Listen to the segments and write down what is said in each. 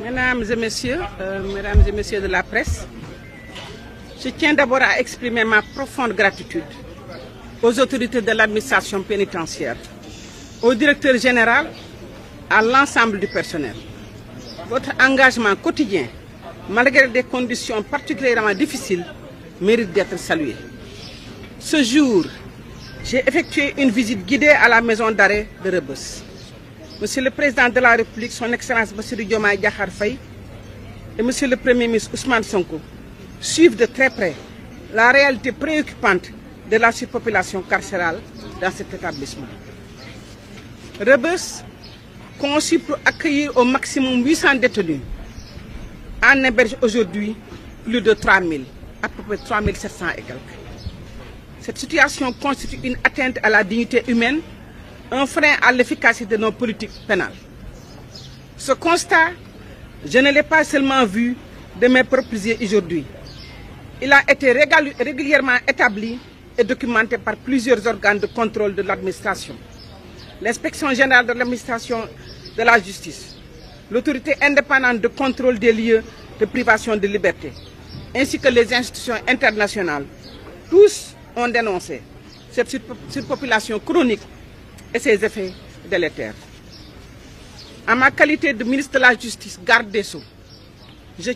Mesdames et messieurs, de la presse, je tiens d'abord à exprimer ma profonde gratitude aux autorités de l'administration pénitentiaire, au directeur général, à l'ensemble du personnel. Votre engagement quotidien, malgré des conditions particulièrement difficiles, mérite d'être salué. Ce jour, j'ai effectué une visite guidée à la maison d'arrêt de Rebeuss. Monsieur le Président de la République, son Excellence Bassirou Diomaye Diakhar Faye et Monsieur le Premier ministre Ousmane Sonko suivent de très près la réalité préoccupante de la surpopulation carcérale dans cet établissement. Rebeuss, conçu pour accueillir au maximum 800 détenus, en héberge aujourd'hui plus de 3000, à peu près 3700 et quelques. Cette situation constitue une atteinte à la dignité humaine, un frein à l'efficacité de nos politiques pénales. Ce constat, je ne l'ai pas seulement vu de mes propres yeux aujourd'hui. Il a été régulièrement établi et documenté par plusieurs organes de contrôle de l'administration. L'Inspection générale de l'administration de la justice, l'autorité indépendante de contrôle des lieux de privation de liberté, ainsi que les institutions internationales, tous ont dénoncé cette surpopulation chronique et ses effets délétères. En ma qualité de ministre de la Justice, garde des Sceaux, je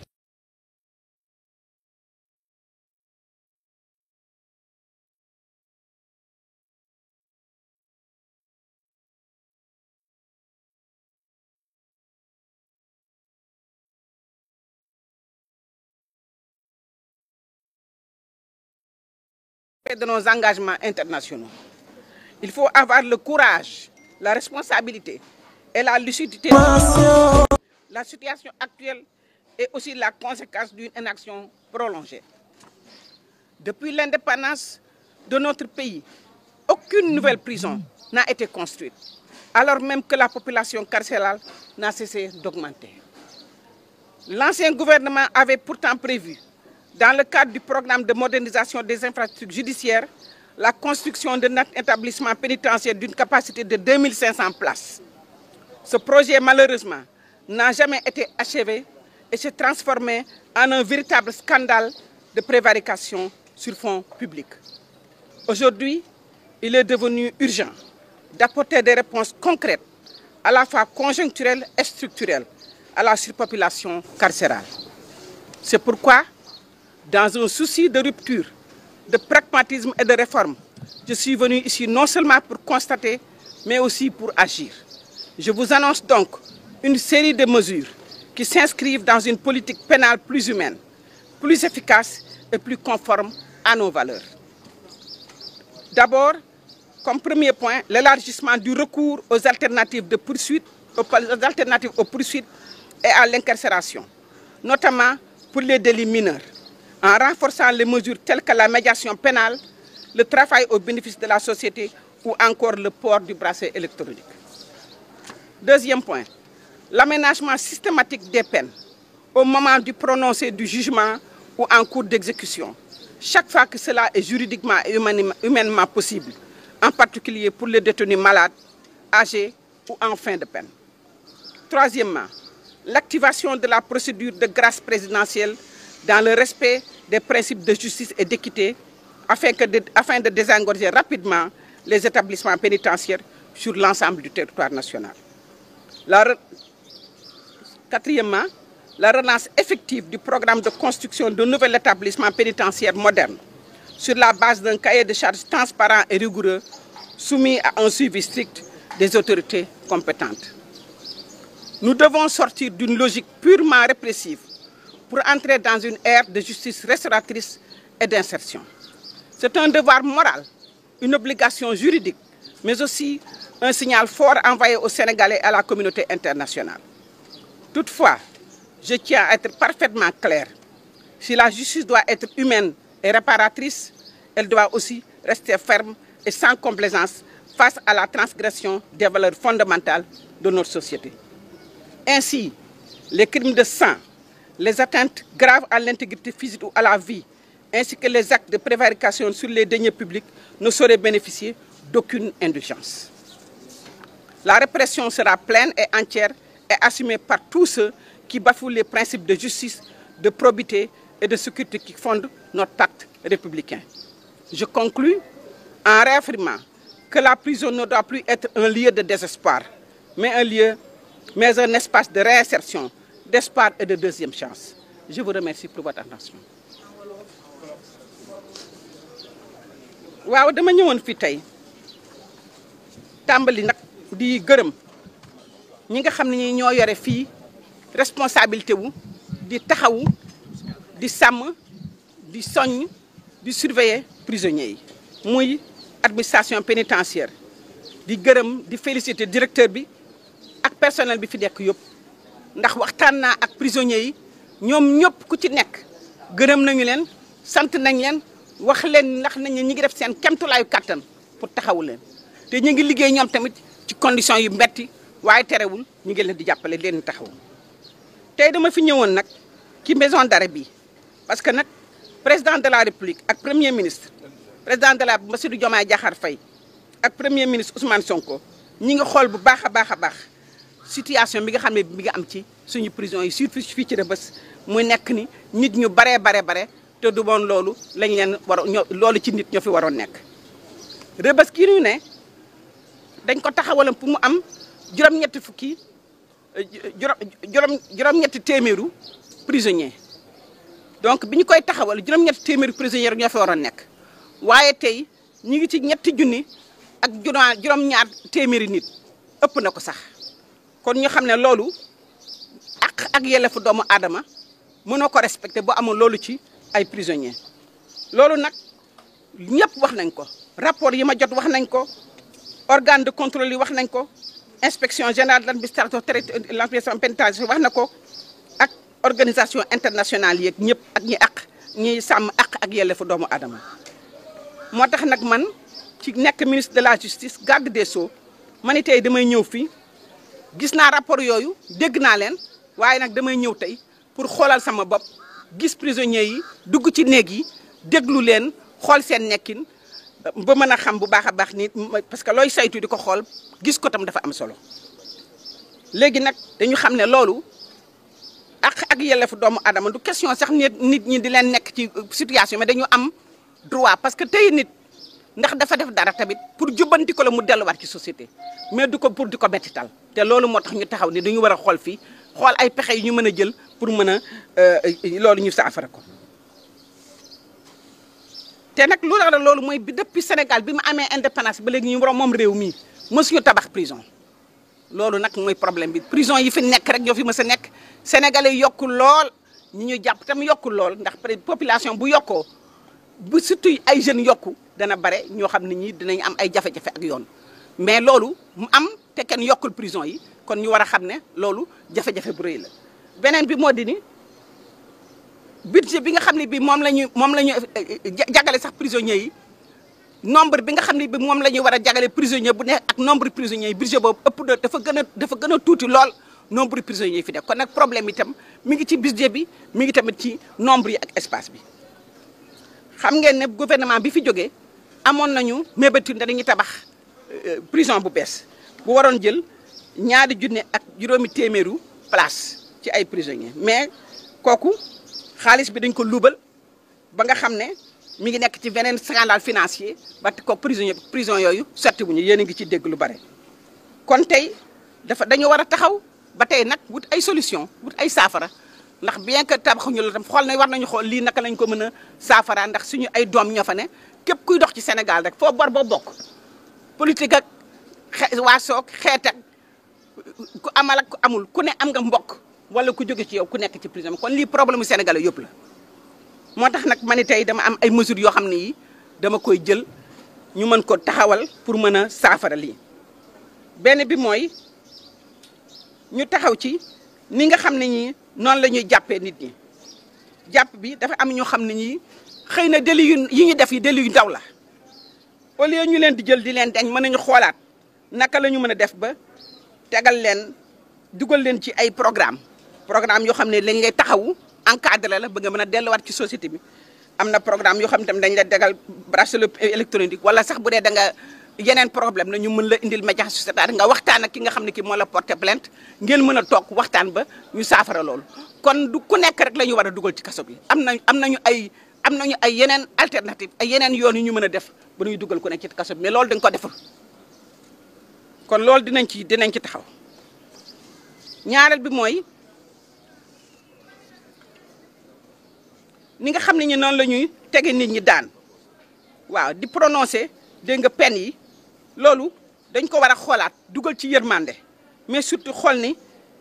de nos engagements internationaux. Il faut avoir le courage, la responsabilité et la lucidité. La situation actuelle est aussi la conséquence d'une inaction prolongée. Depuis l'indépendance de notre pays, aucune nouvelle prison n'a été construite, alors même que la population carcérale n'a cessé d'augmenter. L'ancien gouvernement avait pourtant prévu, dans le cadre du programme de modernisation des infrastructures judiciaires, la construction d'un établissement pénitentiaire d'une capacité de 2500 places. Ce projet, malheureusement, n'a jamais été achevé et s'est transformé en un véritable scandale de prévarication sur fonds publics. Aujourd'hui, il est devenu urgent d'apporter des réponses concrètes, à la fois conjoncturelles et structurelles, à la surpopulation carcérale. C'est pourquoi, dans un souci de rupture, de pragmatisme et de réforme, je suis venu ici non seulement pour constater, mais aussi pour agir. Je vous annonce donc une série de mesures qui s'inscrivent dans une politique pénale plus humaine, plus efficace et plus conforme à nos valeurs. D'abord, comme premier point, l'élargissement du recours aux alternatives de poursuite, aux poursuites et à l'incarcération, notamment pour les délits mineurs, en renforçant les mesures telles que la médiation pénale, le travail au bénéfice de la société ou encore le port du bracelet électronique. Deuxième point, l'aménagement systématique des peines au moment du prononcé du jugement ou en cours d'exécution, chaque fois que cela est juridiquement et humainement possible, en particulier pour les détenus malades, âgés ou en fin de peine. Troisièmement, l'activation de la procédure de grâce présidentielle dans le respect des principes de justice et d'équité afin de désengorger rapidement les établissements pénitentiaires sur l'ensemble du territoire national. Quatrièmement, la relance effective du programme de construction de nouvel établissement pénitentiaire moderne sur la base d'un cahier de charges transparent et rigoureux soumis à un suivi strict des autorités compétentes. Nous devons sortir d'une logique purement répressive pour entrer dans une ère de justice restauratrice et d'insertion. C'est un devoir moral, une obligation juridique, mais aussi un signal fort envoyé aux Sénégalais et à la communauté internationale. Toutefois, je tiens à être parfaitement clair. Si la justice doit être humaine et réparatrice, elle doit aussi rester ferme et sans complaisance face à la transgression des valeurs fondamentales de notre société. Ainsi, les crimes de sang, les atteintes graves à l'intégrité physique ou à la vie, ainsi que les actes de prévarication sur les deniers publics ne sauraient bénéficier d'aucune indulgence. La répression sera pleine et entière et assumée par tous ceux qui bafouent les principes de justice, de probité et de sécurité qui fondent notre pacte républicain. Je conclus en réaffirmant que la prison ne doit plus être un lieu de désespoir, mais un espace de réinsertion, d'espoir et de deuxième chance. Je vous remercie pour votre attention. waaw dama ñëwoon fi tey tàmbali nag di gërëm ñi nga xam ne ñi ñoo yore fii responsabilité wu di taxawu di sàmm di soññ di surveiller prisonniers yi muy administration pénitentiaire di gërëm di féliciter directeur bi ak personnel bi fi nekk yëpp ndax waxtaan naa ak prisonniers yi ñoom ñëpp ku ci nekk gërëm nañu leen sant nañ leen wax leen ndax nañ ñi ngi def seen kemtulaayu kàttan pour taxawu leen te ñu ngi liggéey ñoom tamit ci conditions yu metti waaye terewul ñu ngi leen di jàppale leen taxawu tey dama fi ñëwoon nag ci maison d'arrêt bi parce que nag président de la république ak premier ministre président de la Bassirou Diomaye Diakhar Faye ak premier ministre Ousmane Sonko ñi ngi xool bu baax a baax situation bi nga xam ne bi nga am ci suñu prison yi surtout fii ci Rebeuss muy nekk ni nit ñu bare te du bon loolu lañ leen loolu ci nit ñoo fi waroon nekk Rebeuss kii ñu ne dañ ko taxawalam pour mu am juróom-ñetti téeméeru prisonnier donc bi ñu koy taxawal juróom-ñetti téeméeru prisonnier rek ñoo fi waroon nekk waaye tey ñu ngi ci ñetti junni ak juróom-ñaar téeméeri nit ëpp na ko sax kon ñu xam ne loolu ak yelleefu doomu aadama mënoo ko respecté boo amoon loolu ci ay prisonniers loolu nag ñëpp wax nañ ko rapport yi ma jot wax nañ ko organe de contrôle yi wax nañ ko inspection générale de l'administration pénitentiaire wax na ko ak organisation internationale yeeg ñëpp ak ñi sàmm ak yelleefu doomu aadama moo tax nag man ci nekk ministre de la justice garde des sceaux ma ni tey damay ñëw fii gis naa rapport yooyu dégg naa leen waaye nag damay ñëw tey pour xoolal sama bopp gis prisonniers yi dugg ci néeg yi déglu leen xool seen nekkin ba mën a xam bu baax a baax ni parce que looy saytu di ko xool gis ko tam dafa am solo léegi nag dañu xam ne loolu ak yelleefu doomu adama du question sax nit ñi di leen nekk ci situation mais dañu am droit parce que tey nit ndax dafa def dara tamit pour jubbanti ko la mu delluwaat ci société mais du ko pour di ko mettital te loolu moo tax ñu taxaw ni dañu war a xool fii xool ay pexe yu ñu mën a jël pour mën a loolu ñu saafara ko te nag lu la loolu mooy bi depuis Sénégal bi mu amee indépendance ba léegi ñu war moom réew mi mësuñu tabax prison loolu nag mooy problème bi prison yi fi nekk rek ñoo fi mës a nekk sénégalais yokku lool ñi ñu jàpp tam yokku lool ndax population bu yokkoo bu surtout ay jeunes yokku dana bare ñoo xam ne ñi dinañ am ay jafe-jafe ak yoon mais loolu mu am te kenn yokkul prison yi kon ñu war a xam ne loolu jafe-jafe bu rëy la beneen bi moo di ni budget bi nga xam ne bi moom la ñu jagale sax prisonniers yi nombre bi nga xam ne bi moom la ñuy war a jagale prisonnier bu nekk ak nombre prisonniers yi budget boobu ëpp na dafa gën a tuuti lool nombre prisonniers yi fi nekk kon nag problème itam mi ngi ci budget bi mi ngi tamit ci nombre yi ak espace bi xam ngeen ne gouvernement bi fi jógee amoon nañu mébétu dañuy tabax prison bu bees bu waroon jël 200 téeméeru place ci ay prisonniers mais kooku xaalis bi dañ ko luubal ba nga xam ne mi ngi nekk ci beneen scandale financier ba ko prison yooyu sotti wuñu yéen a ngi ci dégg lu bare kon tey dañu war a taxaw ba tey nag wut ay solution wut ay saafara ndax bien que tabaxuñu la tam xool na war nañu xool lii naka lañ ko mën a saafara ndax suñu ay doom ñoo fa ne képp kuy dox ci Sénégal rek foo bor boo bokk politique ak waa soog xeet ak ku amal ak ku amul ku ne am nga mbokk wala ku jóge ci yow ku nekk ci prison kon lii problème mu Sénégalais yëpp la moo tax nag ma ni tey dama am ay mesures yoo xam ne yi dama koy jël ñu mën ko taxawal pour mën a saafara lii benn bi mooy ñu taxaw ci ni nga xam ne ñi noonu la ñuy jàppee nit ñi jàpp bi dafa am ñoo xam ne ñi xëy na délit yi ñu def yi délit yu ndaw la au lieu ñu leen di jël di leen dañ mën nañu xoolaat naka la ñu mën a def ba tegal leen dugal leen ci ay programme yoo xam ne lañ lay taxawu encadré la ba nga mën a delluwaat ci société bi am na programme yoo xam ne tam dañ la tegal bracelet électronique wala sax bu dee da nga yeneen problème la ñu mën la indil médiation, c'est-à-dire nga waxtaan ak ki nga xam ne ki moo la porter plainte ngeen mën a toog waxtaan ba ñu saafara loolu kon du ku nekk rek la ñu war a dugal ci kaso bi am nañu ay yeneen alternative ay yeneen yoon yu ñu mën a def ba ñuy dugal ku nekk ci kaso bi mais loolu dañ ko defal kon loolu dinañ ci taxaw ñaareel bi mooy ni nga xam ne ñu noonu la ñuy tege nit ñi daan waaw di prononcer dégg nga peine yi loolu dañ ko war a xoolaat dugal ci yërmande mais surtout xool ni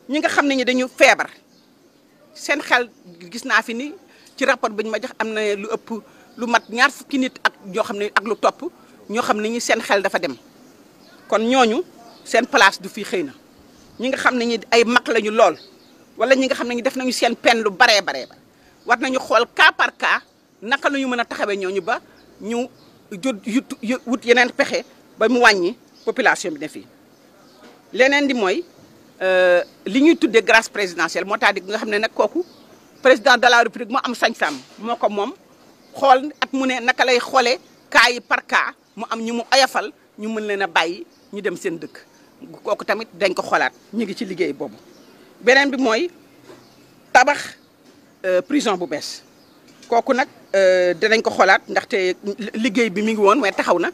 ñi nga xam ne ñi dañu feebar seen xel gis naa fi ni ci rapport bi ñu ma jox am na lu ëpp lu mat 20 fukki nit ak ñoo xam ne ak lu topp ñoo xam ne ñi seen xel dafa dem kon ñooñu seen place du fii xëy na ñi nga xam ne ñi ay mag lañu lool wala ñi nga xam ne ñi def nañu seen peine lu baree ba war nañu xool cas par cas naka la ñu mën a taxawee ñooñu ba ñu wut yeneen pexe ba mu wàññi population bi ne fii leneen di mooy li ñuy tuddee grâce présidentielle moo tax di nga xam ne nag kooku président de la république moo am sañ-sañ moo ko moom xool at mu ne naka lay xoolee cas yi par cas mu am ñu mu oyofal ñu mën leen a bàyyi ñu dem seen dëkk kooku tamit dañ ko xoolaat ñu ngi ci liggéey boobu beneen bi mooy tabax prison bu bees kooku nag dinañ ko xoolaat ndaxte liggéey bi mi ngi woon mais taxaw na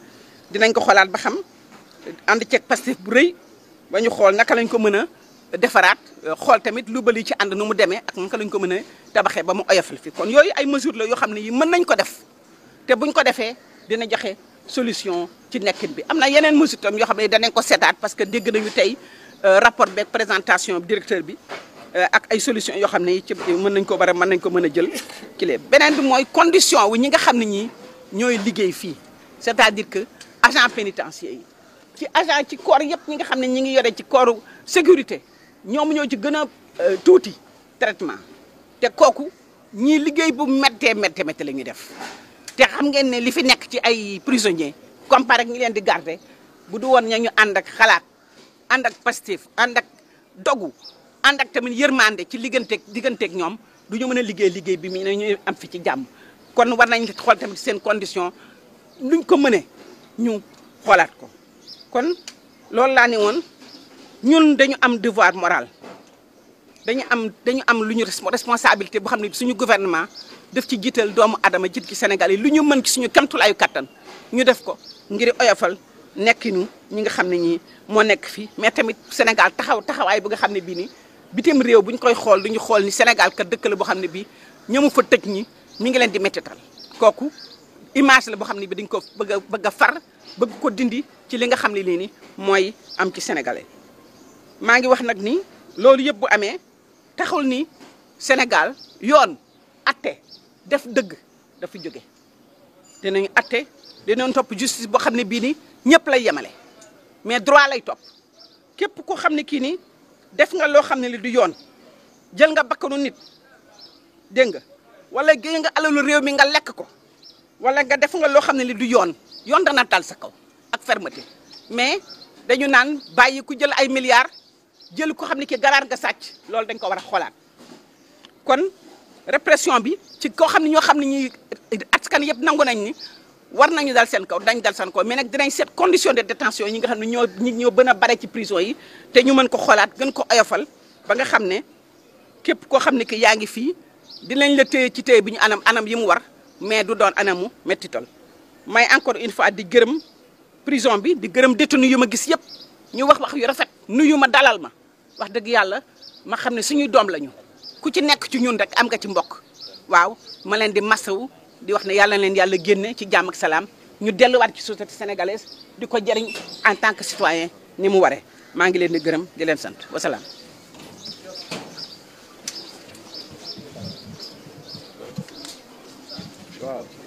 dinañ ko xoolaat ba xam ànd ceeg Pastef bu rëy ba ñu xool naka lañ ko mën a defaraat xool tamit lu bali ci ànd nu mu demee ak naka lañ ko mën a tabaxee ba mu oyofal fi kon yooyu ay mesures la yoo xam ne yi mën nañ ko def te buñ ko defee dina joxe solution ci nekkin bi am na yeneen mesures tam yoo xam ne danañ ko seetaat parce que dégg nañu tey rapport beeg présentation directeur bi ak ay solutions yoo xam ne ci mën nañ ko mën a jël ci lee beneen bi mooy condition wu ñi nga xam ne ñi ñooy liggéey fii c'est-à-dire que agent pénitentiaire yi ci agent ci corps yëpp ñi nga xam ne ñi ngi yore ci corps sécurité ñoom ñoo ci gën a tuuti traitement te kooku ñii liggéey bu méttee la ñuy def te xam ngeen ne li fi nekk ci ay prisonniers comparé ak ñi leen di garder bu du woon ña ñu ànd ak xalaat ànd ak Pastef ànd ak dogu ànd ak tamit yërmande ci digganteeg ñoom du ñu mën a liggéey bi mi ne ñu am fi ci jàmm kon war nañ xool tamit seen condition luñ ko mënee ñu xoolaat ko kon loolu laa ne woon ñun dañu am devoir moral dañu am lu ñu responsabilité boo xam ne suñu gouvernement def ci jiital doomu adama jiit ci Sénégal yi lu ñu mën ci suñu kamtulaayu kattan ñu def ko ngir oyofal nekkinu ñi nga xam ne ñi moo nekk fii mais tamit Sénégal taxawaay bu nga xam ne bii ni bitim réew bu ñu koy xool du ñu xool ni Sénégal kat dëkk la boo xam ne bii ñamu fa tëj ñi mi ngi leen di méttital kooku image la boo xam ne bi dañ ko bëgg a far bëgg ko dindi ci li nga xam ne lii ni mooy am ci sénégalais maa ngi wax nag ni loolu yëpp bu amee taxul ni Sénégal yoon atte def dëgg dafa jóge dinañu atte dinañ topp justice boo xam ne bii ni ñëpp lay yemale mais droit lay topp képp koo xam ne kii ni def nga loo xam ne li du yoon jël nga bakkanu nit dégg nga wala géej nga alalu réew mi nga lekk ko wala nga def nga loo xam ne li du yoon dana dal sa kaw ak fermeté mais dañu naan bàyyi ku jël ay milliards jël ko xam ne ki garaar nga sàcc loolu dañ ko war a xoolaat kon répression bi ci koo xam ne ñoo xam ne ñi askan yëpp nangu nañ ni war nañu dal seen kaw dañ dal seen kaw mais nag dinañ seet condition de détention yi nga xam ne ñoo gën a bare ci prison yi te ñu mën ko xoolaat gën ko oyofal ba nga xam ne képp koo xam ne ki yaa ngi fii dinañ la téye ci téye bi ñu anam yi mu war mais du doon anamu mettital may encore une fois di gërëm prison bi di gërëm détenu yu ma gis yëpp ñu wax yu rafet nuyu ma dalal ma wax dëgg yàlla ma xam ne suñuy doom lañu ku ci nekk ci ñun rek am nga ci mbokk waaw ma leen di masawu di wax ne yàlla leen yàlla génne ci jàmm ak salaam ñu delluwaat ci société sénégalaise di ko jëriñ en tant que citoyen ni mu waree maa ngi leen di gërëm di leen sant wasalaam. Wow.